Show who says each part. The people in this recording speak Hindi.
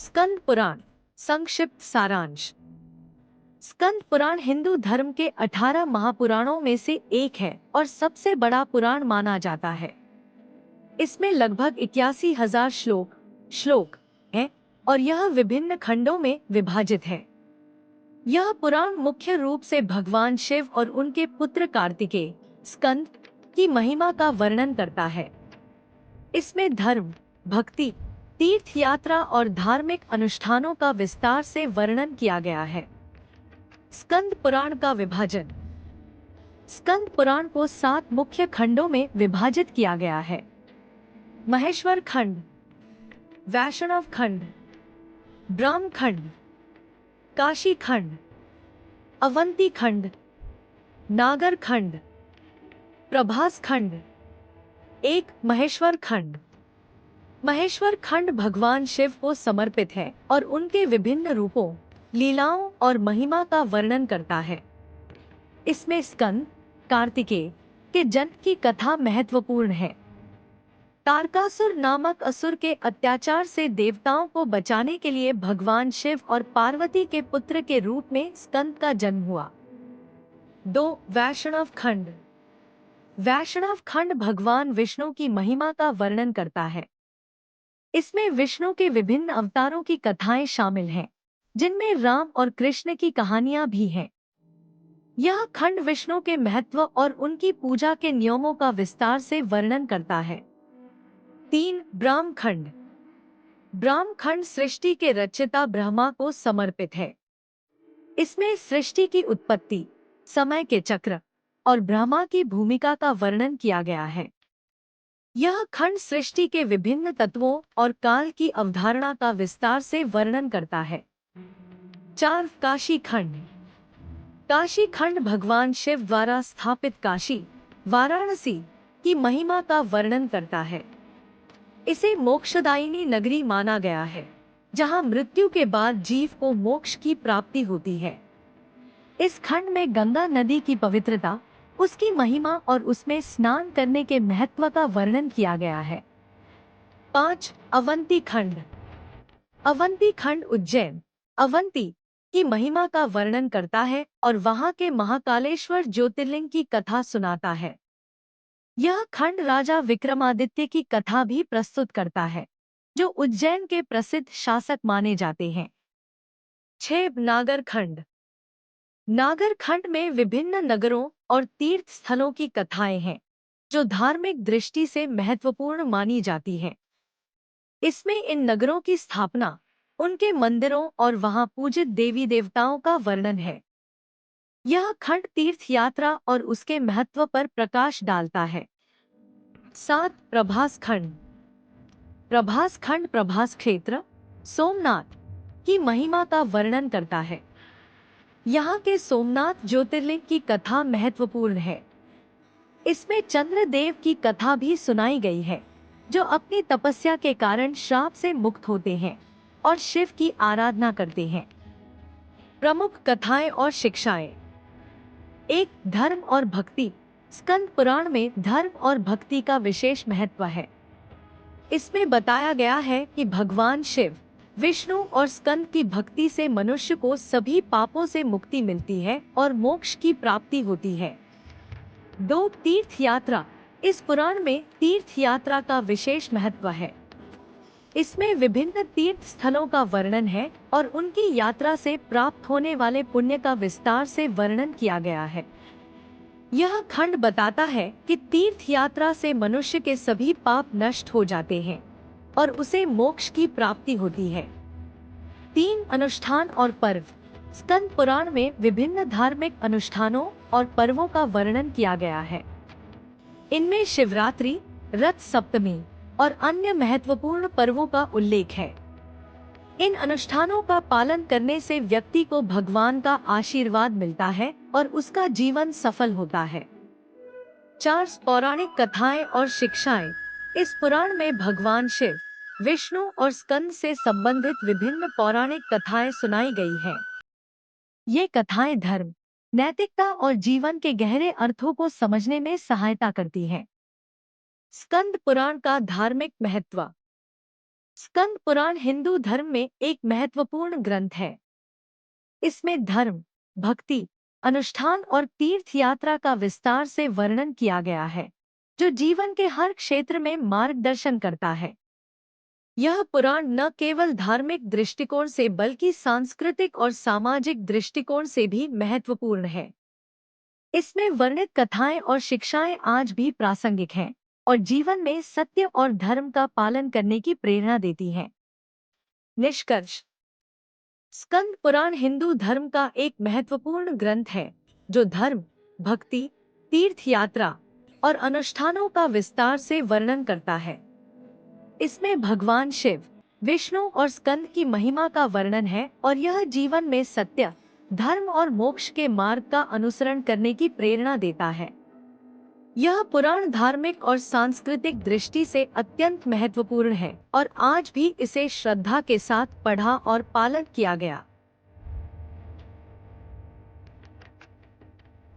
Speaker 1: स्कंद पुराण संक्षिप्त सारांश। स्कंद पुराण हिंदू धर्म के 18 महापुराणों में से एक है और सबसे बड़ा पुराण माना जाता है। इसमें लगभग 81,000 श्लोक हैं और यह विभिन्न खंडों में विभाजित है। यह पुराण मुख्य रूप से भगवान शिव और उनके पुत्र कार्तिकेय स्कंद की महिमा का वर्णन करता है। इसमें धर्म, भक्ति, तीर्थ यात्रा और धार्मिक अनुष्ठानों का विस्तार से वर्णन किया गया है। स्कंद पुराण का विभाजन। स्कंद पुराण को 7 मुख्य खंडों में विभाजित किया गया है। महेश्वर खंड, वैष्णव खंड, ब्रह्म खंड, काशी खंड, अवंती खंड, नागर खंड, प्रभास खंड। एक महेश्वर खंड। महेश्वर खंड भगवान शिव को समर्पित है और उनके विभिन्न रूपों, लीलाओं और महिमा का वर्णन करता है। इसमें स्कंद, कार्तिकेय के जन्म की कथा महत्वपूर्ण है। तारकासुर नामक असुर के अत्याचार से देवताओं को बचाने के लिए भगवान शिव और पार्वती के पुत्र के रूप में स्कंद का जन्म हुआ। 2 वैष्णव खंड। वैष्णव खंड भगवान विष्णु की महिमा का वर्णन करता है। इसमें विष्णु के विभिन्न अवतारों की कथाएं शामिल हैं, जिनमें राम और कृष्ण की कहानियां भी हैं। यह खंड विष्णु के महत्व और उनकी पूजा के नियमों का विस्तार से वर्णन करता है। 3 ब्रह्म खंड। ब्रह्म खंड सृष्टि के रचयिता ब्रह्मा को समर्पित है। इसमें सृष्टि की उत्पत्ति, समय के चक्र और ब्रह्मा की भूमिका का वर्णन किया गया है। यह खंड सृष्टि के विभिन्न तत्वों और काल की अवधारणा का विस्तार से वर्णन करता है। 4 काशी खंड। काशी खंड भगवान शिव द्वारा स्थापित काशी, वाराणसी की महिमा का वर्णन करता है। इसे मोक्षदायिनी नगरी माना गया है, जहां मृत्यु के बाद जीव को मोक्ष की प्राप्ति होती है। इस खंड में गंगा नदी की पवित्रता, उसकी महिमा और उसमें स्नान करने के महत्व का वर्णन किया गया है। 5 अवंती खंड। अवंती खंड उज्जैन, अवंती की महिमा का वर्णन करता है और वहां के महाकालेश्वर ज्योतिर्लिंग की कथा सुनाता है। यह खंड राजा विक्रमादित्य की कथा भी प्रस्तुत करता है, जो उज्जैन के प्रसिद्ध शासक माने जाते हैं। 6 नागर खंड। नागर खंड में विभिन्न नगरों और तीर्थ स्थलों की कथाएं हैं, जो धार्मिक दृष्टि से महत्वपूर्ण मानी जाती हैं। इसमें इन नगरों की स्थापना, उनके मंदिरों और वहां पूजित देवी देवताओं का वर्णन है। यह खंड तीर्थ यात्रा और उसके महत्व पर प्रकाश डालता है। 7 प्रभास खंड। प्रभास खंड प्रभास क्षेत्र, सोमनाथ की महिमा का वर्णन करता है। यहाँ के सोमनाथ ज्योतिर्लिंग की कथा महत्वपूर्ण है। इसमें चंद्रदेव की कथा भी सुनाई गई है, जो अपनी तपस्या के कारण श्राप से मुक्त होते हैं और शिव की आराधना करते हैं। प्रमुख कथाएं और शिक्षाएं। 1 धर्म और भक्ति। स्कंद पुराण में धर्म और भक्ति का विशेष महत्व है। इसमें बताया गया है कि भगवान शिव, विष्णु और स्कंद की भक्ति से मनुष्य को सभी पापों से मुक्ति मिलती है और मोक्ष की प्राप्ति होती है। 2 तीर्थ यात्रा। इस पुराण में तीर्थ यात्रा का विशेष महत्व है। इसमें विभिन्न तीर्थ स्थलों का वर्णन है और उनकी यात्रा से प्राप्त होने वाले पुण्य का विस्तार से वर्णन किया गया है। यह खंड बताता है कि तीर्थ यात्रा से मनुष्य के सभी पाप नष्ट हो जाते हैं और उसे मोक्ष की प्राप्ति होती है। 3 अनुष्ठान और पर्व। स्कंद पुराण में विभिन्न धार्मिक अनुष्ठानों और पर्वों का वर्णन किया गया है। इनमें शिवरात्रि, रथ सप्तमी और अन्य महत्वपूर्ण पर्वों का उल्लेख है। इन अनुष्ठानों का पालन करने से व्यक्ति को भगवान का आशीर्वाद मिलता है और उसका जीवन सफल होता है। 4 पौराणिक कथाएं और शिक्षाएं। इस पुराण में भगवान शिव, विष्णु और स्कंद से संबंधित विभिन्न पौराणिक कथाएं सुनाई गई हैं। ये कथाएं धर्म, नैतिकता और जीवन के गहरे अर्थों को समझने में सहायता करती हैं। स्कंद पुराण का धार्मिक महत्व। स्कंद पुराण हिंदू धर्म में एक महत्वपूर्ण ग्रंथ है। इसमें धर्म, भक्ति, अनुष्ठान और तीर्थ यात्रा का विस्तार से वर्णन किया गया है, जो जीवन के हर क्षेत्र में मार्गदर्शन करता है। यह पुराण न केवल धार्मिक दृष्टिकोण से बल्कि सांस्कृतिक और सामाजिक दृष्टिकोण से भी महत्वपूर्ण है। इसमें वर्णित कथाएं और शिक्षाएं आज भी प्रासंगिक हैं और जीवन में सत्य और धर्म का पालन करने की प्रेरणा देती हैं। निष्कर्ष: स्कंद पुराण हिंदू धर्म का एक महत्वपूर्ण ग्रंथ है, जो धर्म, भक्ति, तीर्थ यात्रा और अनुष्ठानों का विस्तार से वर्णन करता है। इसमें भगवान शिव, विष्णु और स्कंद की महिमा का वर्णन है और यह जीवन में सत्य, धर्म और मोक्ष के मार्ग का अनुसरण करने की प्रेरणा देता है। यह पुराण धार्मिक और सांस्कृतिक दृष्टि से अत्यंत महत्वपूर्ण है और आज भी इसे श्रद्धा के साथ पढ़ा और पालन किया गया